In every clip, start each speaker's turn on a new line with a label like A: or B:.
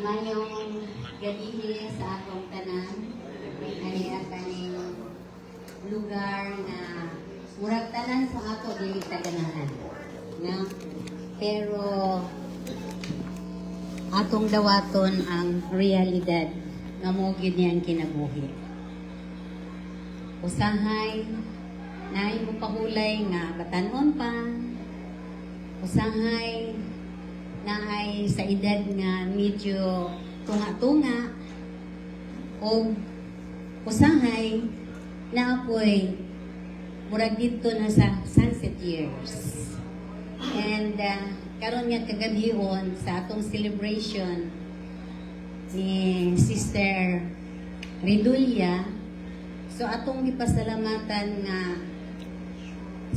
A: Mayong gabi sa atong tanan, ay kaning lugar na murag tanan sa ato dili taganahan. No? Pero atong dawaton ang realidad nga mo gyud niya ang kinabuhi. Usahay naay mo pahulay nga batanon pa. Usahay na ay sa edad nga medyo tunga-tunga o usahay na apoy murag dito na sa sunset years. And karon nga kagabihon sa atong celebration ni Sister Redulia, so atong gipasalamatan nga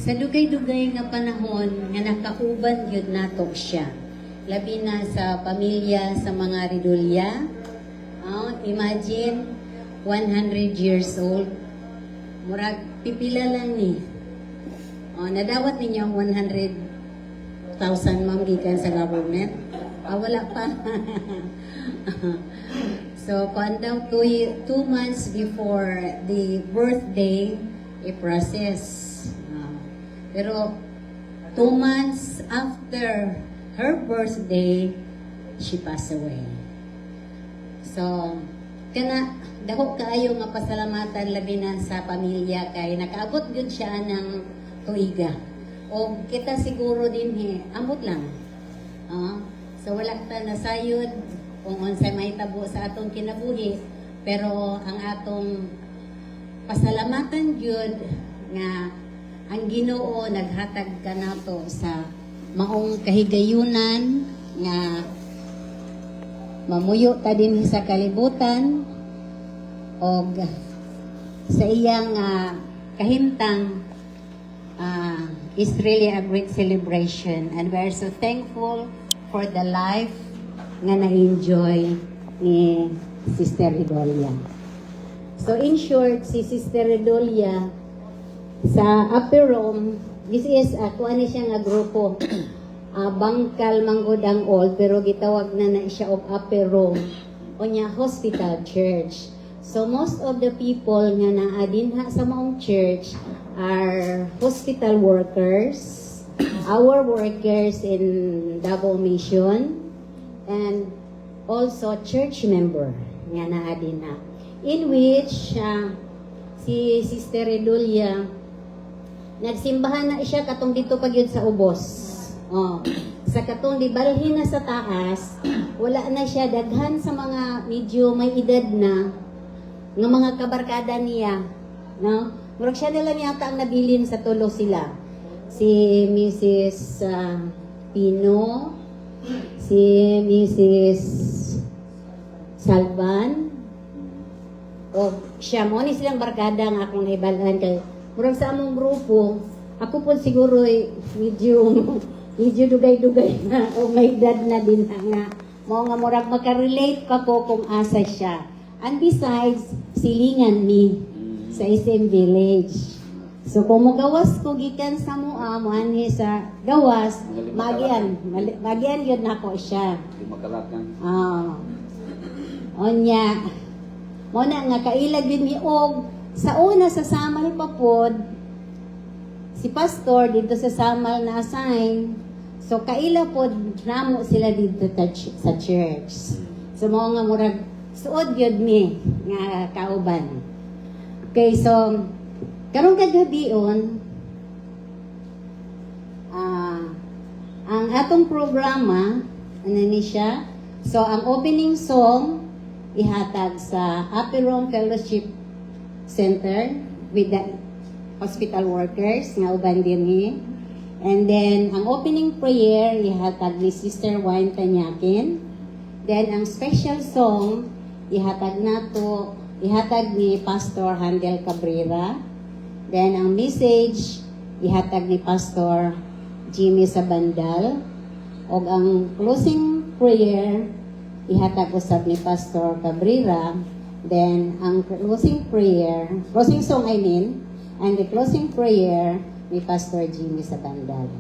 A: sa dugay-dugay nga panahon nga nakauban gyud nato siya. Labi na sa pamilya sa mga Redulia. Imagine, 100 years old. Murag, pipila lang ni. Nadawat ninyo 100,000 ma'am gikan sa government. Wala pa. So, kung daw 2 months before the birthday, i-process. Pero, 2 months after her birthday, she passed away. So, kana dako kaayo nga pasalamatan labi na sa pamilya kay nakaabot gyud siya ng tuiga. O kita siguro din ambot lang. So wala ta nasayod kung unsay mahitabo sa atong kinabuhi, pero ang atong pasalamatan gyud nga ang Ginoo naghatag kanato sa maong kahigayunan nga mamuyo ta din sa kalibutan og sa iyang kahimtang is really a great celebration, and we are so thankful for the life nga na-enjoy ni Sister Redulia. So in short, si Sister Redulia sa Upper Rome, this is kuan siya nga grupo. Bangkal manggod ang old, pero gitawag na siya og Upper Rome o niya Hospital Church. So most of the people nga naa dinha sa maong church are hospital workers, our workers in Davao Mission, and also church member nga naa dinha, in which si Sister Redulia nagsimbahan na siya katong dito pagyud sa ubos. Sa katong di balhin na sa taas, wala na siya, daghan sa mga medyo may edad na ng mga kabarkada niya, no? Murag siya nila niyata ang nabilin sa tulo sila. Si Mrs. Pino, si Mrs. Salvan, o siya mo ni silang barkada nga akong naibalan kay murag sa among grupo, ako po siguro medyo dugay-dugay na o may edad na din nga mo nga murag makarelate pa ko kung asa siya. And besides, silingan mi sa SM Village. So kung magawas ko gikan sa moanhi sa gawas, magian yun nako siya. Onya. Mo na nga kailag din mi og sa una sa Samal pa pod si pastor dito sa Samal na assign. So kaila pod namo sila dito sa church. So mo nga murag suod gyud mi nga kauban. Okay, so karong kagabion ang atong programa ano ni siya. So ang opening song ihatag sa Upper Rome Fellowship Center with the hospital workers nga uban dinhi. And then ang opening prayer ihatag ni Sister Wine Tanyakin. Then ang special song ihatag ni Pastor Handel Cabrera. Then ang message ihatag ni Pastor Jimmy Sabandal. Og ang closing prayer ihatag usab ni Pastor Cabrera. Then ang closing song and the closing prayer ni Pastor Jimmy Sabandal.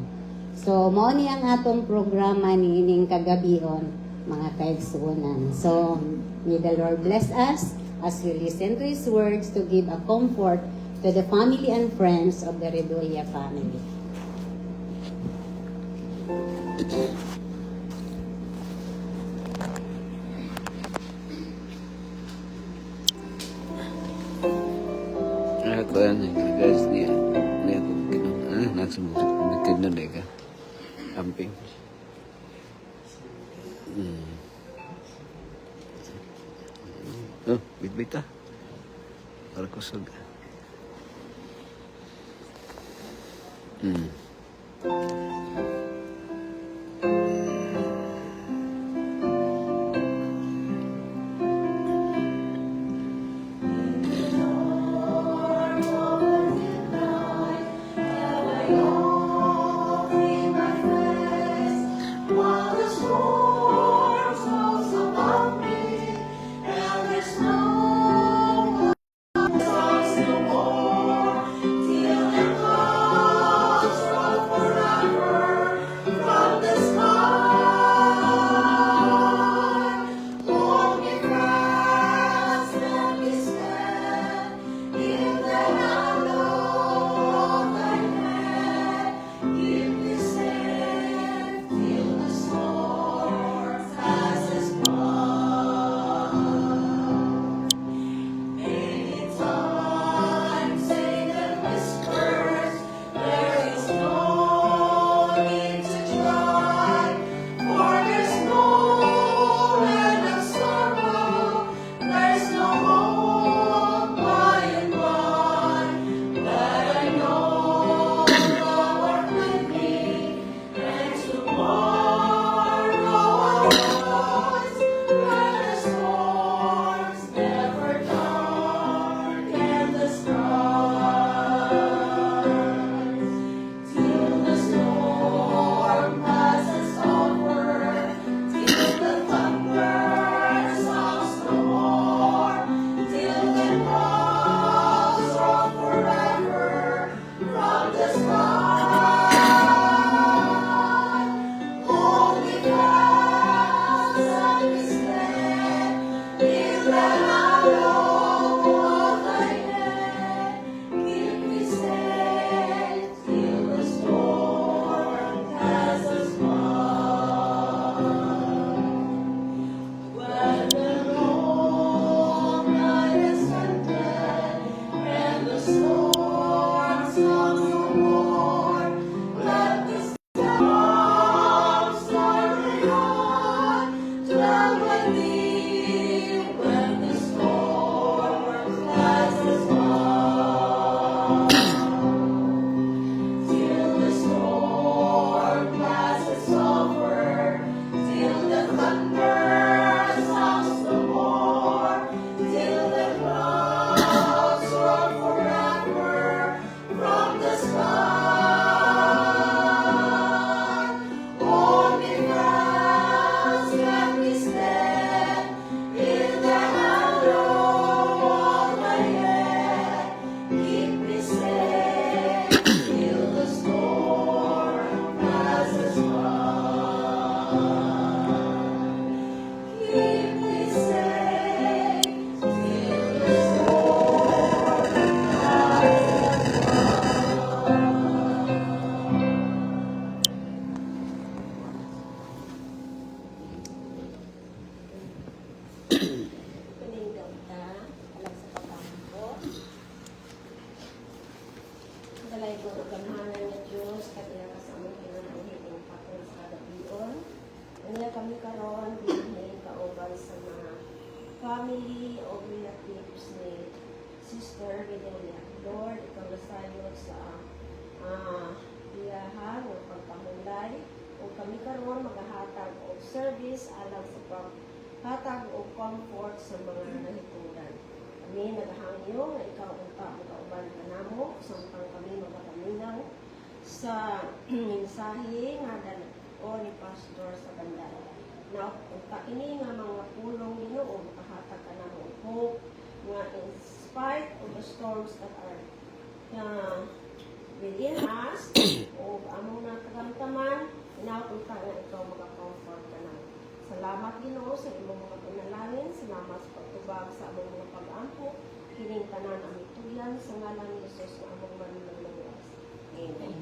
A: So mao ni ang atong programa niining kagabion. mga kaigsuonan. So, may the Lord bless us as we listen to His words to give a comfort to the family and friends of the Redoya family.
B: Ako guys niya. Niya ko kinuha. Langsung kinuha na ka. Camping. Oh, bit-bit ah. Para kusog.
C: Dalay ko ang gamhanan ng Diyos, kaya kasama kayo ng hitong patol sa dabion. Kanya kami karon din kauban sa mga family o relatives ni Sister Redelia. Lord, ikaw nasayod sa biyahan o pagpamulay. O kami karon maghahatag o service alang sa paghatag o comfort sa mga nahitulan. Kami naghangyo na ikaw unta magkauban ka namo samtang kami magpaminaw sa mensahe nga o ni Pastor sa bandal. Na unta ini nga mga pulong Ginoo makahatag ka namo hope nga in spite of the storms that are within us o among nakagamtaman, unta nga ikaw magka-comfort ka namo. Salamat Salamat Ginoo sa imong mga panalangin. Salamat sa pagtubag sa among mga pag-ampo. Kining tanan ang ituyan sa ngalan ni Jesus na among manunungwas. Amen.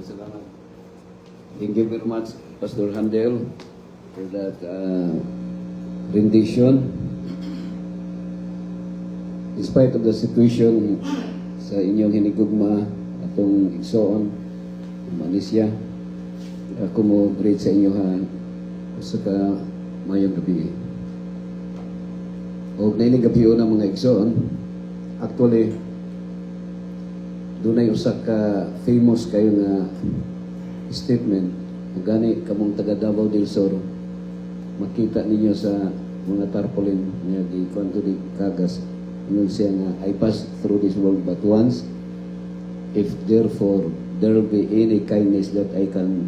B: Salamat. Thank you very much, Pastor Handel, for that rendition. Despite of the situation sa inyong hinigugma atong igsoon, Malaysia, ako mo great sa inyo ha sa ka mayong gabi. O nailing gabi na mga igsoon, actually, dunay usa ka famous kayo nga statement gani kamong taga Davao del Sur makita ninyo sa mga tarpaulin nga di kwanto di kagas ingon siya nga I pass through this world but once, if therefore there will be any kindness that I can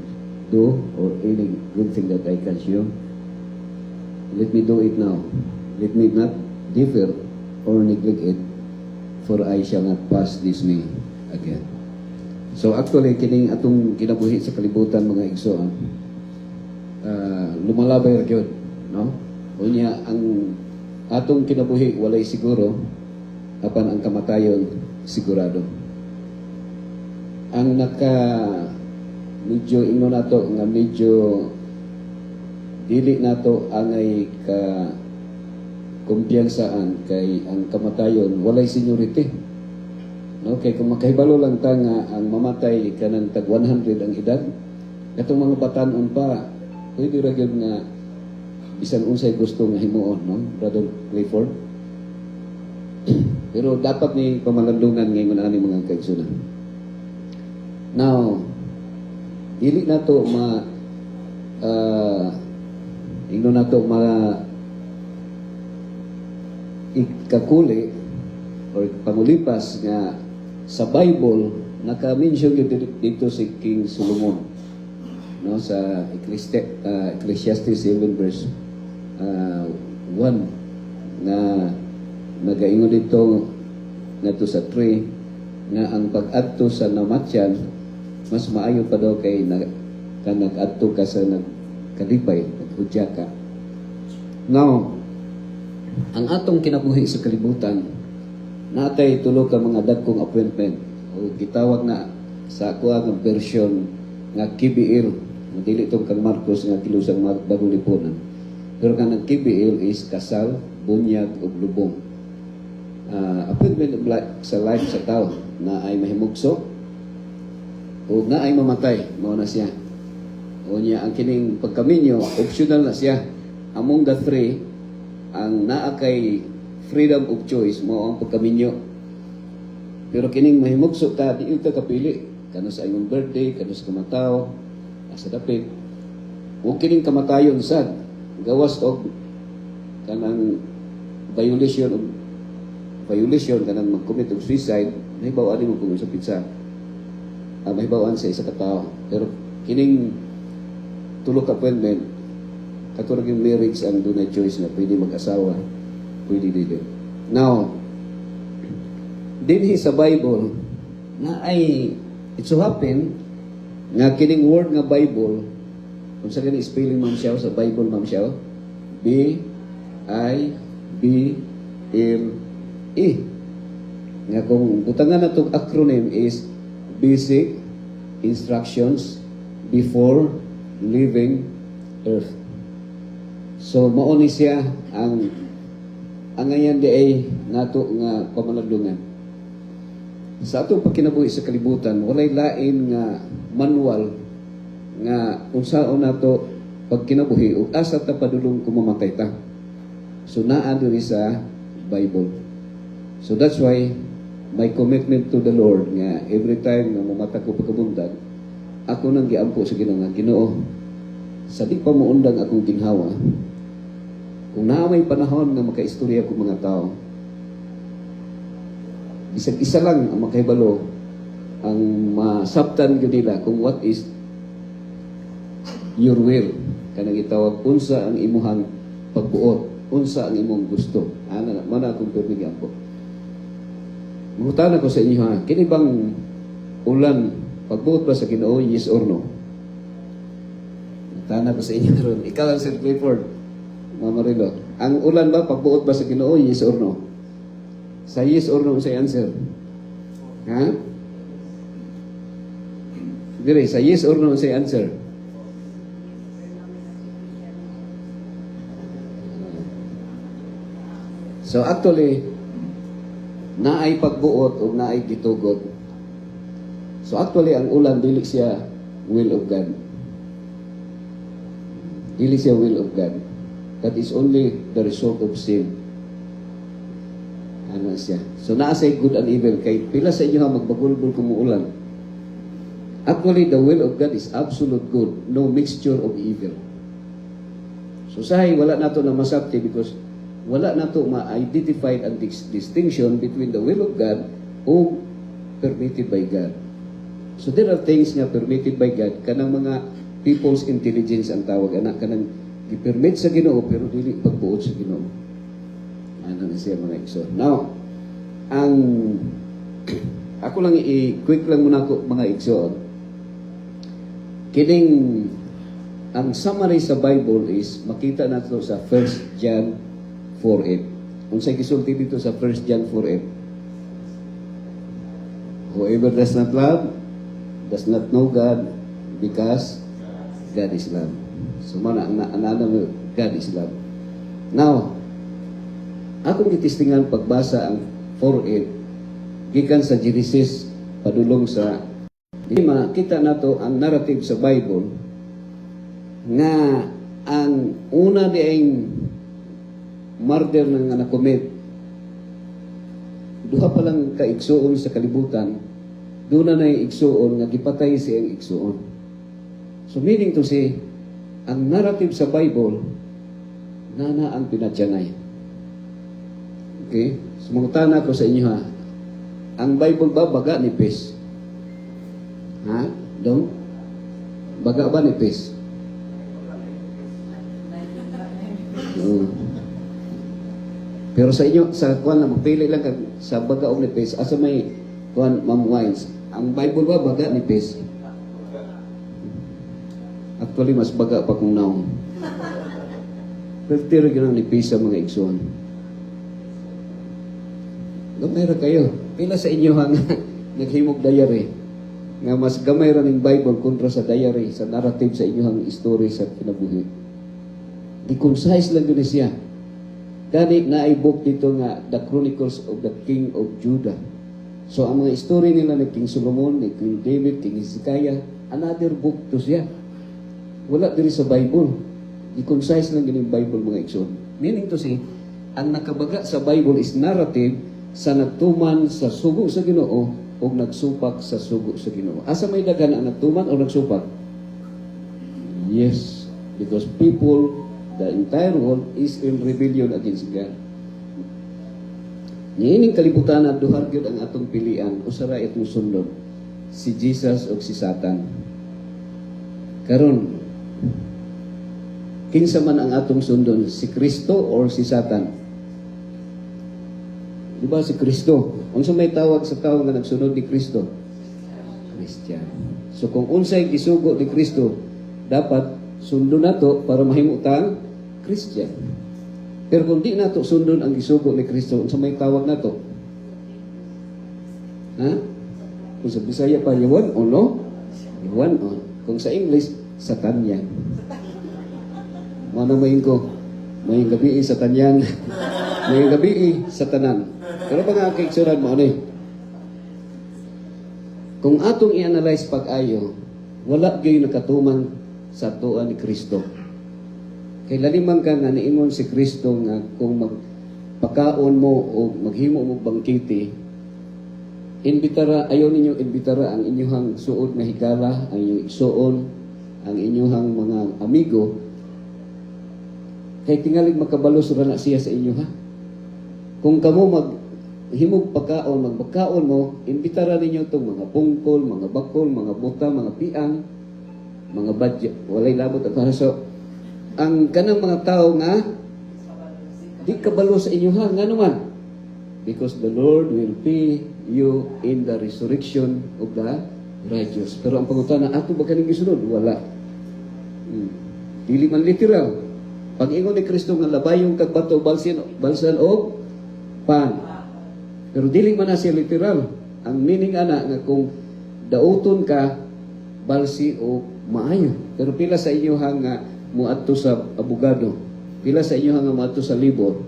B: do or any good thing that I can show, let me do it now. Let me not defer or neglect it, for I shall not pass this way again. So actually kining atong kinabuhi sa kalibutan mga igsoon, lumalabay ra gyud, no? Unya ang atong kinabuhi walay siguro apan ang kamatayon sigurado. Ang medyo ingno nato nga medyo dili nato angay ka kumpiyansaan kay ang kamatayon walay seniority. No, kay kung makahibalo lang ta nga ang mamatay kanang tag 100 ang edad, katong mga batan-on pa pwede ra gyud nga bisan unsay gusto nga himuon, no, Brother Clifford. Pero dapat ni pamalandungan ngayon ani mga kaigsunan. Now, dili nato ingno nato ikakuli or pangulipas nga sa Bible naka-mention gyud dito si King Solomon, no, sa Ecclesiastes 7 verse 1 na nagaingon dito ngadto sa 3 nga ang pag-adto sa namatyan mas maayo pa daw kay nag-adto ka sa nagkalipay, naghudya ka. Now, ang atong kinabuhi sa kalibutan, natay tulo ka mga dagkong appointment o gitawag na sa ako ang version nga KBL, dili itong kang Marcos nga kilusang bagong lipunan. Pero kanang KBL is kasal, bunyag o lubong. Appointment sa life sa tao na ay mahimugso o na ay mamatay, mao na siya. O niya ang kining pagkaminyo optional na siya. Among the three, ang naa kay freedom of choice mo ang pagkaminyo. Pero kining mahimugso ka, di ka kapili. Kano sa iyong birthday, kano sa kamataw, sa dapit. O kining kamatayon sad, gawas og kanang violation kanang mag-commit og suicide, mahibaw ani mo kung sa pizza. Mahibawaan sa isa ka tao. Pero kining tulo ka appointment, katulad yung marriage ang dunay choice na pwede mag-asawa, pwede dili. Now, dinhi sa Bible na ay it so happen nga kining word nga Bible, kung sa gani spelling ma'am siya sa Bible ma'am siya, B-I-B-L-E. Nga kung butangan na itong acronym is Basic Instructions Before Leaving Earth. So mao ni siya ang ngayon di ay nato nga pamalandungan. Sa atong pagkinabuhi sa kalibutan, walay lain nga manual nga unsaon nato pagkinabuhi ug asa ta padulong kung mamatay ta. So naa diri sa Bible. So that's why my commitment to the Lord nga every time nga mamata ko pagkabundag, ako nang giampo sa Ginoo nga Ginoo, sa di pa muundang akong ginhawa, kung naa may panahon nga makaistorya ko mga tao, bisag isa lang ang makahibalo ang masabtan gyud nila kung what is your will, kanang itawag unsa ang imuhang pagbuot, unsa ang imong gusto. Ana man akong permigyan po. Muhutan ako sa inyo ha, kini bang ulan pagbuot ba sa Ginoo, yes or no? Muhutan ako sa inyo ron. Ikaw ang Sir Clifford, Mama Rilo. Ang ulan ba pagbuot ba sa Ginoo, yes or no? Sa yes or no sa answer. Ha? Dire, sa yes or no sa answer. So actually, naay pagbuot o naay gitugot. So actually, ang ulan, dili siya will of God. Dili siya will of God. That is only the result of sin. Ano siya? So naasay good and evil. Kay pila sa inyo ha, magbagulbul kung ulan. Actually, the will of God is absolute good. No mixture of evil. So sahay, wala nato na masabti because wala na ito ma-identified ang distinction between the will of God o permitted by God. So there are things nga permitted by God, kanang mga people's intelligence ang tawag, anak, kanang i-permit sa Ginoo pero dili pagbuot sa Ginoo. Ano na siya mga igsoon. Now, ang ako lang i-quick lang muna ako mga igsoon. Kining ang summary sa Bible is makita nato sa 1 John 4:8. Unsay gisulti dito sa 1 John 4:8? Whoever does not love does not know God because God is love. So mana another God is love. Now, akong gitistingan pagbasa ang 4:8 gikan sa Genesis padulong sa di makita nato ang narrative sa Bible nga ang una diayng murder nga nakomit duha pa lang ka igsuon sa kalibutan, doon na igsuon nga gipatay siyang igsuon. So meaning to say, ang narrative sa Bible nana ang pinadyanay. Okay? Sumangutana ko sa inyo ha. Ang Bible ba baga ni Pes? Ha? Dong? Baga ba ni Pes? Pero sa inyo, sa kuan na magpili lang kag sa baga o ni Pes, asa may kuan Ma'am Wines. Ang Bible ba baga ni Pes? Actually, mas baga pa kung naong. Pero tiro ganang ni Pes sa mga igsoon. Gamay ra kayo. Pila sa inyo hang naghimog diary. Nga mas gamay ra ning Bible kontra sa diary, sa narrative sa inyong story sa kinabuhi. Di concise lang yun siya. Gani na ay book dito nga The Chronicles of the King of Judah. So ang mga story nila ni King Solomon, ni King David, King Hezekiah, another book to siya. Wala diri sa Bible. I-concise lang yun yung Bible mga igsoon. Meaning to say, ang nakabaga sa Bible is narrative sa nagtuman sa sugo sa Ginoo o nagsupak sa sugo sa Ginoo. Asa may dagan ang nagtuman o nagsupak? Yes, because people, the entire world is in rebellion against God. Niining kalibutan at duhar gyud ang atong pilian usara itong sundon, si Jesus o si Satan. Karon, kinsa man ang atong sundon, si Kristo or si Satan? Di ba si Kristo? Unsa may tawag sa tawo nga nagsunod ni Kristo? Christian. So kung unsay gisugo ni Kristo, dapat sundo nato para mahimo tang Christian. Pero kung di nato sundon ang gisugo ni Kristo, unsa may tawag nato? Ha? Kung sa Bisaya pa, yawan o no? Yawan o. Kung sa English, Satanian. Mana mayin ko, maying gabi Satanian. Maying gabi Satanan. Pero ba nga kaigsuran mo, ano eh? Kung atong i-analyze pag-ayo, wala gayon nakatuman sa tuan ni Kristo. Kay laliman ka nga niingon si Kristo nga kung magpakaon mo o maghimo mo bangkiti, ayaw ninyo imbitara ang inyong suod na higala, ang inyong igsoon, ang inyong mga amigo, kay tingalig makabalos ra na siya sa inyo ha. Kung kamo maghimog magbakaon mo, imbitara ninyo itong mga pungkol, mga bakol, mga buta, mga piang, mga badya, walay labot at haraso. Ang kanang mga tao nga di kabalo sa inyo ha, nga naman. Because the Lord will pay you in the resurrection of the righteous. Pero ang pangutana, ato ba kaning gisunod? Wala. Dili man literal. Pag ingon ni Kristo nga labayong kag bato balsan og pan. Pero dili man na siya literal. Ang meaning ana nga kung dauton ka balsi o maayo. Pero pila sa inyo nga muadto sa abogado, pila sa inyo nga muadto sa libor,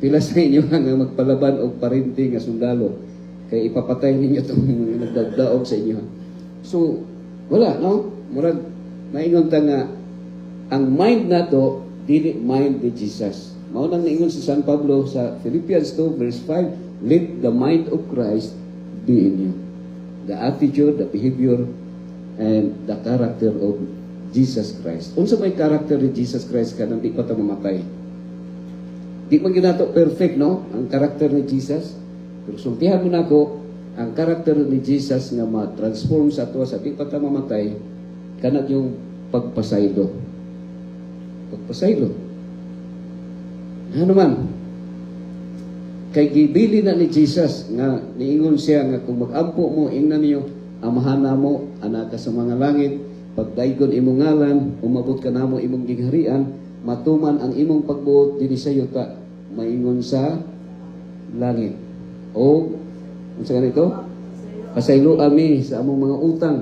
B: pila sa inyo nga magpalaban og parinti nga sundalo kay ipapatay ninyo tong nagdadaog sa inyo. So wala no, murag maingon ta nga ang mind nato dili mind ni Jesus. Mao nang niingon si San Pablo sa Philippians 2 verse 5, let the mind of Christ be in you. The attitude, the behavior, and the character of Jesus Christ. Unsa may character ni Jesus Christ kanang di pa ta mamatay? Di man gyud nato perfect no ang character ni Jesus. Pero sultihan mo nako ang character ni Jesus nga ma-transform sa ato sa di pa ta mamatay kanang yung pagpasaylo. Pagpasaylo. Ano man? Kay gibili na ni Jesus nga niingon siya nga kung magampo mo ingnan niyo amahan namo anak ka sa mga langit pagdaygon imong ngalan umabot ka namo imong gingharian matuman ang imong pagbuot dinhi sa yuta maingon sa langit. O unsa ganito? Pasaylo ami sa among mga utang.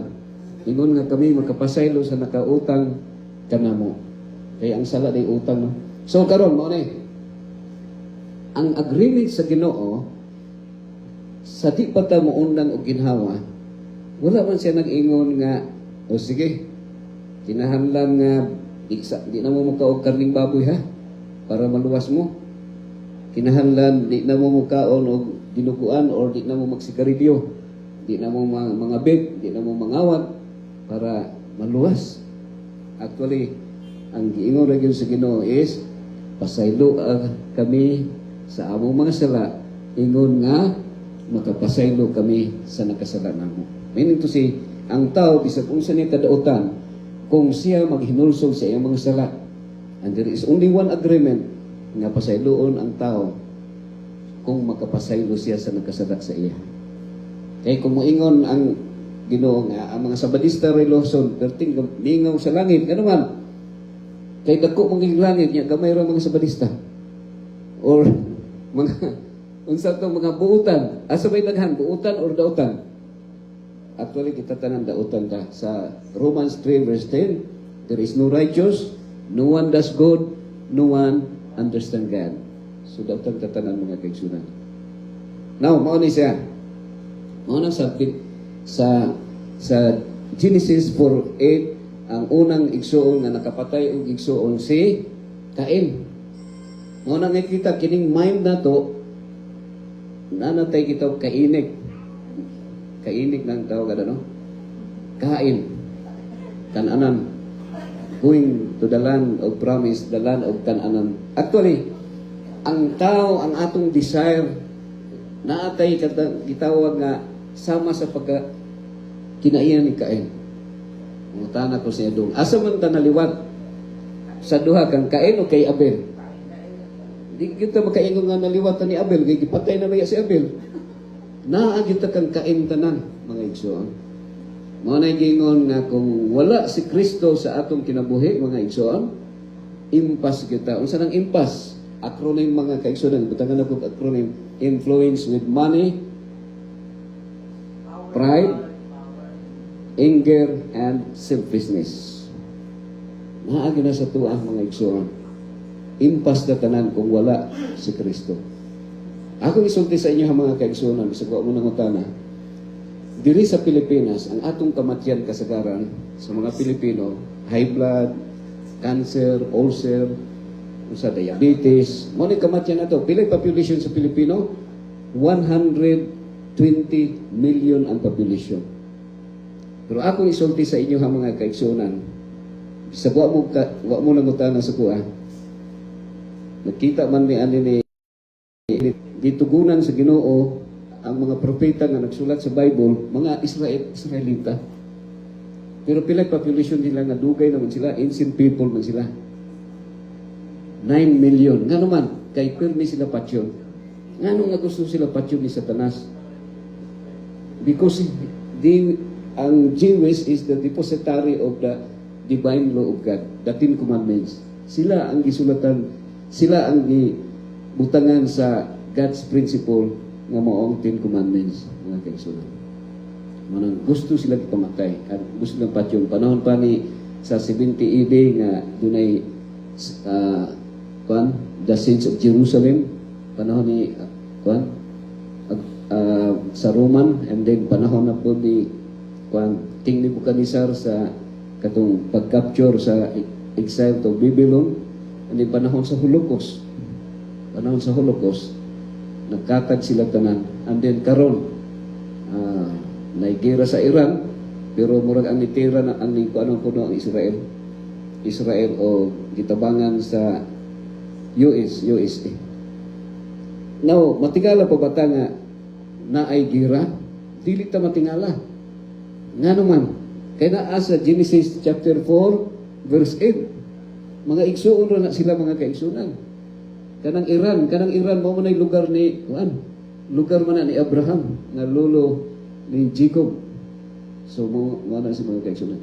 B: Ingon nga kami magkapasaylo sa nakautang kanamo. Kaya ang sala day utang no. So karon mao ni ang agreement sa Ginoo sa di pa ta mo undang og ginhawa wala man siya nag-ingon nga o sige kinahanglan nga di na mo mukaog karning baboy ha para maluwas mo kinahanglan di na mo mukaon og dinuguan or di na mo magsikarilyo di na mo mga big di na mo mangawat para maluwas. Actually ang giingon ra gyud sa Ginoo is pasaylo kami sa among mga sala, ingon nga makapasaylo kami sa nakasala namo. Meaning to say, ang tao, bisag unsa niya kadautan, kung siya maghinulsog sa iyang mga sala, and there is only one agreement, nga pasayloon ang tao kung makapasaylo siya sa nakasala sa iya. Kaya kung moingon ang Ginoo nga, ang mga Sabadista reloson, perting lingaw sa langit, ano man, kay dako maging langit niya, gamay ra mga Sabadista. Or mga unsa tong mga buutan asa bay daghan buutan or dautan actually kita tanan dautan ta sa Romans 3 verse 10 there is no righteous no one does good no one understand God so dautan ta tanan mga kaigsunan now mao ni siya mao nang sabit sa Genesis 4:8 ang unang igsuon nga nakapatay og igsuon si Cain. Mo na nakita kining mind na to nanatay kita kainig. Kainig ng tawag no? Kain. Kananan. Going to the land of promise, the land of Kananan. Actually, ang tao, ang atong desire naatay gitawag nga sama sa pagka kinaiyan ni Cain. Mutana ko siya dong. Asa man ta naliwat sa duha kang Cain o kay Abel? Di kita makaingon nga naliwatan ni Abel, kaya gipatay na naya si Abel. Naa kita kang Cain tanan, mga igsoon. Mga naigingon nga kung wala si Kristo sa atong kinabuhi, mga igsoon, impas kita. Unsa nang impas? Acronym mga kaigsoon, butangan ako acronym, influence with money, pride, anger, and selfishness. Naagi na sa tuang mga igsoon. Impas na tanan kung wala si Kristo. Ako isulti sa inyo mga kaigsunan, sa kuha mo ng utana, diri sa Pilipinas, ang atong kamatyan kasagaran sa mga Pilipino, high blood, cancer, ulcer, sa diabetes, mo ni kamatyan na to. Pilay population sa Pilipino? 120 million ang population. Pero ako isulti sa inyo mga kaigsunan, sa kuha mo ng utana sa kuha, nakita man ni ani ditugunan sa Ginoo ang mga propeta nga nagsulat sa Bible, mga Israelita. Pero pila population nila nga dugay naman sila, ancient people man sila. 9 million. Nga naman, kay pirmi sila patyon. Nga nga gusto sila patyon ni Satanas? Because ang Jewish is the depository of the divine law of God, the 10 commandments. Sila ang gisulatan, sila ang gibutangan sa God's principle nga maong 10 commandments, mga kaigsunan. Manang gusto sila ikamatay at gusto lang patyon. Panahon pa ni sa 70 AD nga dunay the siege of Jerusalem, panahon ni sa Roman, and then panahon na po ni King Nebuchadnezzar sa katong pag-capture sa exile to Babylon, and then panahon sa Holocaust. Panahon sa Holocaust, nagkatag sila tanan. And then karon naigera sa Iran, pero murag ang nitira na ang kuanong kuno ang Israel o gitabangan sa USA. Now, matingala pa bata nga na ay gira? Dili ta matingala. Nga naman, kaya naa sa Genesis chapter 4, verse 8, mga igsuon na sila mga kaigsunan. Kanang Iran mo man lugar ni lugar man na ni Abraham nga lolo ni Jacob. So mo na si mga kaigsunan.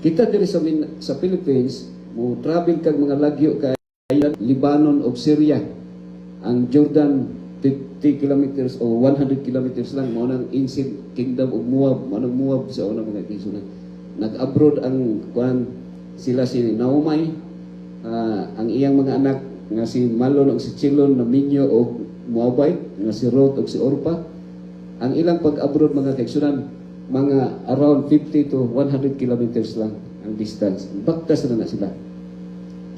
B: Kita diri sa Philippines, mo travel kag mga lagyo kay Lebanon o Syria. Ang Jordan 50 kilometers o 100 kilometers lang mo nang ancient kingdom of Moab, manang Moab sa una mga kaigsunan. Nag-abroad ang sila si Naomi, ang iyang mga anak nga si Malon o si Chilon na Minyo o Moabite, nga si Ruth o si Orpa. Ang ilang pag-abroad mga kaigsunan, mga around 50 to 100 kilometers lang ang distance. Baktas na sila.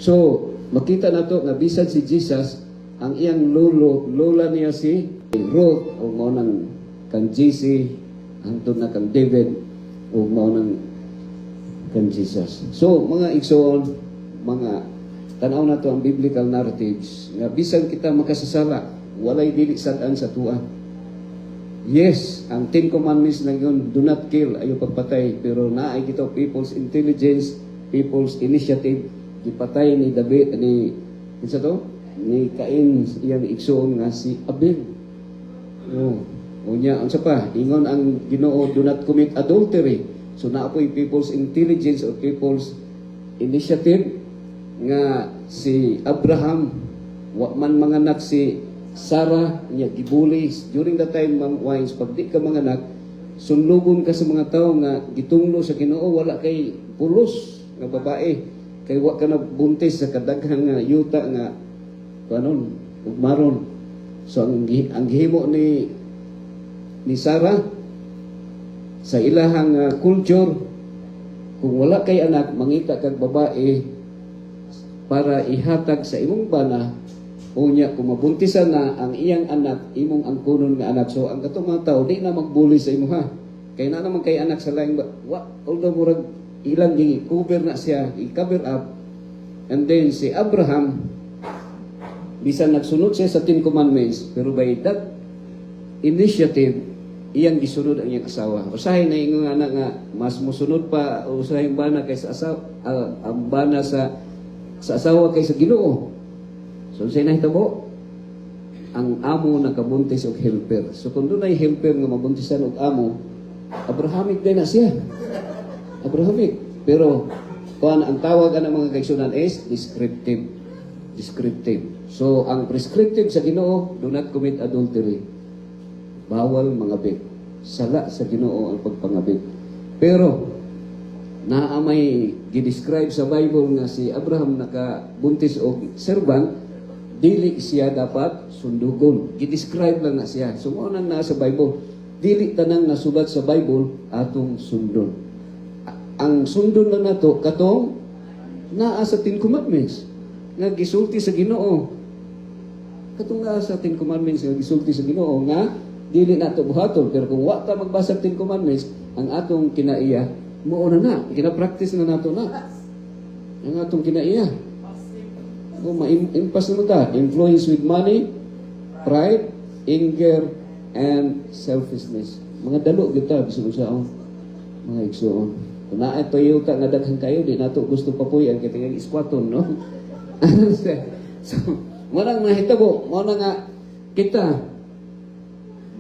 B: So, makita na to nga bisan si Jesus, ang iyang lola niya si Ruth o mao nang kan JC, hangtod na kan David o mao nang kan Jesus. So, mga igsoon, mga tanaw na to ang biblical narratives nga bisan kita makasasala, walay dili sad-an sa tuwa. Yes, ang 10 commandments na yun, do not kill, ayaw pagpatay. Pero naay gito, people's intelligence, people's initiative, ipatay ni David, isa to? Ni Cain, iyang igsoon nga si Abel. O niya, ang pa, ingon ang Ginoo, do not commit adultery. So naapoy people's intelligence or people's initiative nga si Abraham, wa man manganak si Sarah, niya gibuli during the time Ma'am Wines, pag di ka manganak, sunlugon ka sa mga tao nga gitunglo sa Ginoo, wala kay pulos nga babae, kay wa ka na buntis sa kadaghang nga yuta nga kanon ugmaron. So ang gihimo ni Sarah sa ilahang culture, kung wala kay anak, mangita kag babae para ihatag sa imong bana. Unya, kung mabuntisan na ang iyang anak, imong ang kunon nga anak. So, ang katong mga tao, di na magbuli sa imo ha. Kaya na naman kay anak sa laing, although murag ilang i-cover na siya, i-cover up. And then, si Abraham, bisan nagsunod siya sa 10 commandments, pero by that initiative, iyang gisunod ang iyang asawa. Usahay na yung anak nga, mas musunod pa, usahay ang bana kaysa asawa, ang bana sa asawa kaysa Ginoo. So, siya nahitabo, ang amo nakabuntis og helper. So, kung doon ay helper nga mabuntisan og amo, Abrahamic din na siya. Abrahamic. Pero, kung ang tawag ang mga kaigsunan is descriptive. Descriptive. So, ang prescriptive sa Ginoo, do not commit adultery. Bawal mangabit. Sala sa Ginoo ang pagpangabit. Pero, naamay gidescribe sa Bible nga si Abraham nakabuntis og servant, dili siya dapat sundugon. Gidescribe lang na siya. So, unang nasa Bible, dili tanang nasulat sa Bible atong sundon. Ang sundon lang nato katong naa sa 10 commandments nga gisulti sa Ginoo. Katong naa sa 10 commandments nga gisulti sa Ginoo nga dili nato buhaton. Pero kung wa ta magbasa 10 commandments, ang atong kinaiya mo na kina-practice na nato na. Ang atong kinaiya. Ma-impas naman ta. Influence with money, pride, anger, and selfishness. Mga dalo kita, bisag usaon. Mga igsoon. Kung na Toyota nga daghang kayo, di nato gusto papuyan, kita nga iskwaton, no? So, manang nahitabo, manang nga kita,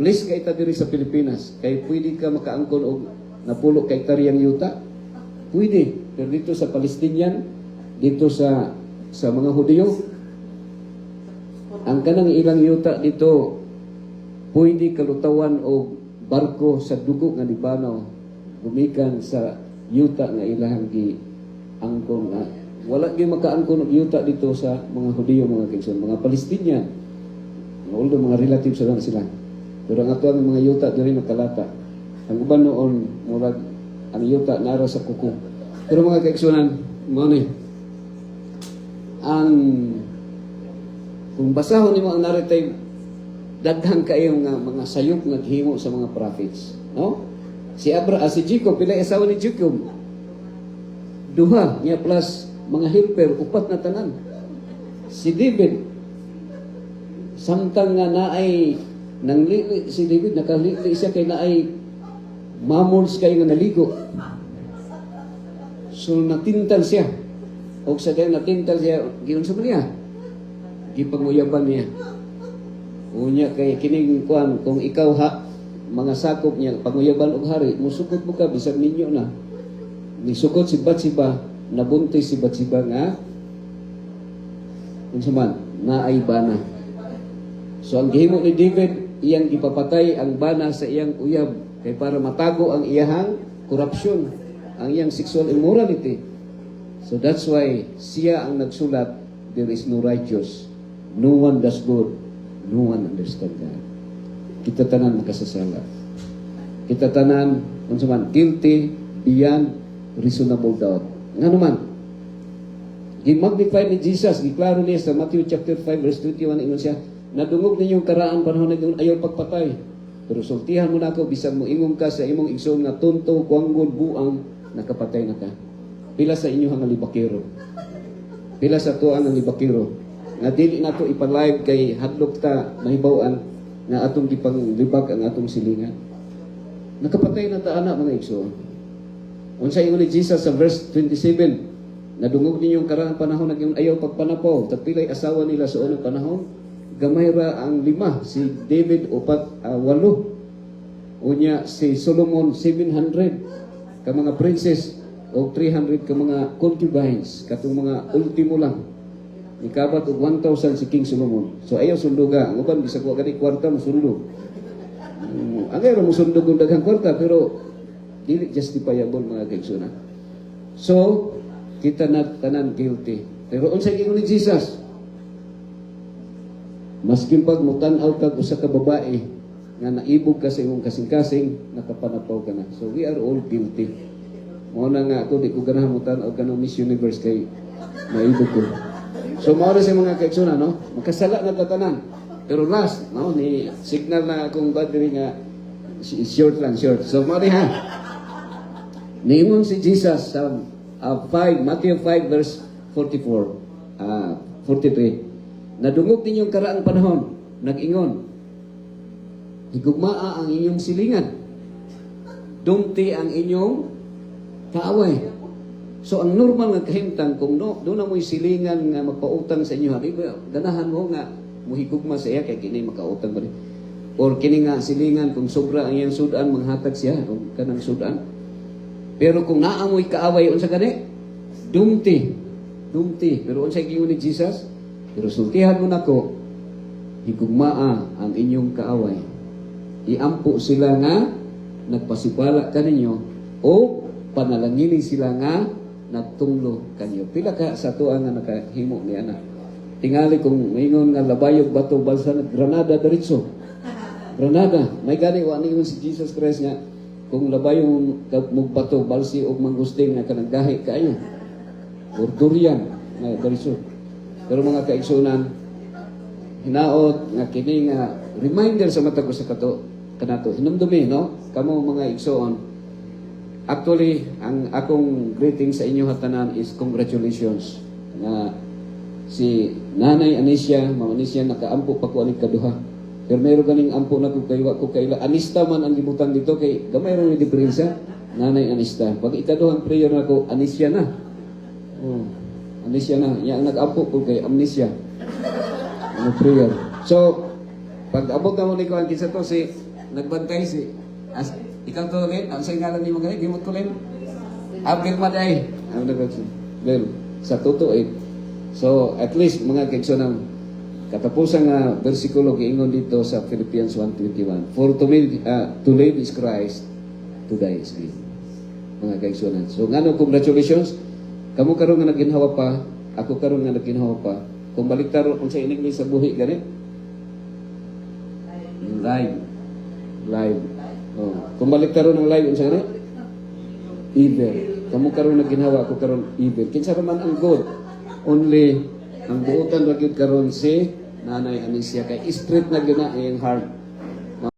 B: bless ka ita diri sa Pilipinas, kay pwede ka makaangkon og napulo kay tariyang yuta. Pwede. Pero dito sa Palestinian, dito sa mga Hudiyo, ang kanang ilang yuta dito pwede kalutawan o barko sa dugo nga Libano gumikan sa yuta nga ilahang giangkon nga wala gyud makaangkon og yuta dito sa mga Hudiyo, mga kaigsoon, mga Palestinian, although mga relatives lang sila, pero ang ato ang mga yuta diri nakalata. Ang uban noon murag ang yuta nara sa kuko. Pero mga kaigsunan, mo ni kung basahon nimo ang narrative, daghang kayo nga mga sayop nga gihimo sa mga prophets, no? Si Jacob, pila asawa ni Jacob? 2 niya plus mga helper, 4 na tanan. Si David, samtang nga naay nanglili si David, nakalili siya kay naay mamols kay nga naligo. So natintal siya. O sa kaya natintal siya, giyon sa niya. gipanguyaban niya. Unya kay kining kuan kung ikaw mga sakop niya panguyaban og hari, musukot mo ka bisag ninyo na. Nisukot si Batsiba, nabuntis si Batsiba nga unsa man naay bana. So ang gihimo ni David, iyang gipapatay ang bana sa iyang uyab kay para matago ang iyahang korupsyon, ang iyang sexual immorality. So that's why siya ang nagsulat, there is no righteous, no one does good, no one understand God. Kita tanan makasasala. Kita tanan unsa man guilty beyond reasonable doubt. Ngano man gi-magnify ni Jesus, giklaro niya sa Matthew chapter 5 verse 21 ingon siya, nadungog ninyong karaan panahon na ayaw pagpatay. Pero sultihan mo na ako, bisag mo ingong ka sa imong igsoon nga tunto, kuanggod, buang, nakapatay na ka. Pila sa inyo ang libakiro. Pila sa tuan ang libakiro. Nga dili na to ipalive kay hadlok ta mahibaw-an nga atong gipanglibak ang atong silingan. Nakapatay na ta anak mga igsoon. Unsa ingon ni Jesus sa verse 27, nadungog ninyong karaan panahon naging ayaw pagpanapaw, tapilay asawa nila sa unang panahon. Gamay ra ang 5, si David 8. Unya si Solomon 700 ka mga princess o 300 ka mga concubines, katong mga ultimo lang. Ikabat og 1,000 si King Solomon. So ayaw sunduga, ang uban bisag wa gani kwarta mo sundo. Agay ra mo sundog og daghang kwarta pero dili justifiable mga kaigsunan. So kita na tanan guilty. Pero unsay ingon ni Jesus? Maskin pag mutan-aw ka usa ka babae nga naibog ka sa imong kasing-kasing, nakapanapaw ka na. So we are all guilty. Mao na nga ako di ko ganahan mutan-aw ka ng Miss Universe kay naibog ko. So mao na sa mga kaigsunan, no? Makasala na tatanan. Pero last, no, ni signal na akong battery nga short lang, short. So mao ha. Niingon si Jesus sa Matthew 5 verse 43. Nadungog ninyong karaang panahon, nag-ingon, higugmaa ang inyong silingan, dumti ang inyong kaaway. So ang normal nga kahimtang, kung doon na mo'y silingan nga magpautang sa inyo, ganahan mo nga, muhigugma sa iya, kay kini makautang ba rin. Or kini nga silingan, kung sobra ang iyang sudan, manghatag siya, kung kanang sudan. Pero kung naamoy kaaway, unsa gani? Dumti. Pero unsa gingon ni Jesus? Pero sultihan mo na ko, higugmaa ang inyong kaaway. Iampo sila nga, nagpasipala kaninyo, o panalangini sila nga, nagtunglo kanyo. Pila ka sa tuang nga nakahimo ni anak. Tingali kung maingon nga labayog bato balsa na Granada diretso. Granada, may gani wa ningon si Jesus Christ nga, kung labayong bato balsi o mangusting nga kanagahi kayo. Or durian, nga diretso. Pero mga kaigsunan, hinaot nga kini nga reminder sa mata ko sa kanato. Hinumdumi, no? Kamo mga igsoon. Actually, ang akong greeting sa inyo hatanan is congratulations. Na si Nanay Anisha, Ma'am Anisha, nakaampo pa ko aning kaduha. Pero mayroon ganing ampo na ko kaila. Anista man ang libutan dito kay gamay ron ni diferensya. Nanay Anista. Pag ikaduhang prayer na ko, Anisha na. Amnesia na. Yang nag-ampo ko kay amnesia. Ano prayer. So, pag abot na mo ni ko, ang kinsa to, si, nagbantay si, ikaw to ulit, ang sa'yo ngalan ni mo ganit, gimot ko ulit. Abel Maday. Ano na ko? Well, sa totoo So, at least, mga kaigsoon, katapusan nga versikulo giingon dito sa Philippians 1:21. For to live is Christ, to die is gain. Mga kaigsoon. So, ngano, congratulations. Kamu karon nga naginhawa pa, ako karon nga naginhawa pa. Kung baliktar kung sa ining sa buhi gani. Live. Oh. Kung baliktar ng live unsa gani? Evil. Kamu karon naginhawa, ako karon evil. Kinsa man ang good? Only ang buotan ra gyud karon si Nanay Anisha kay straight na gyud na iyang heart.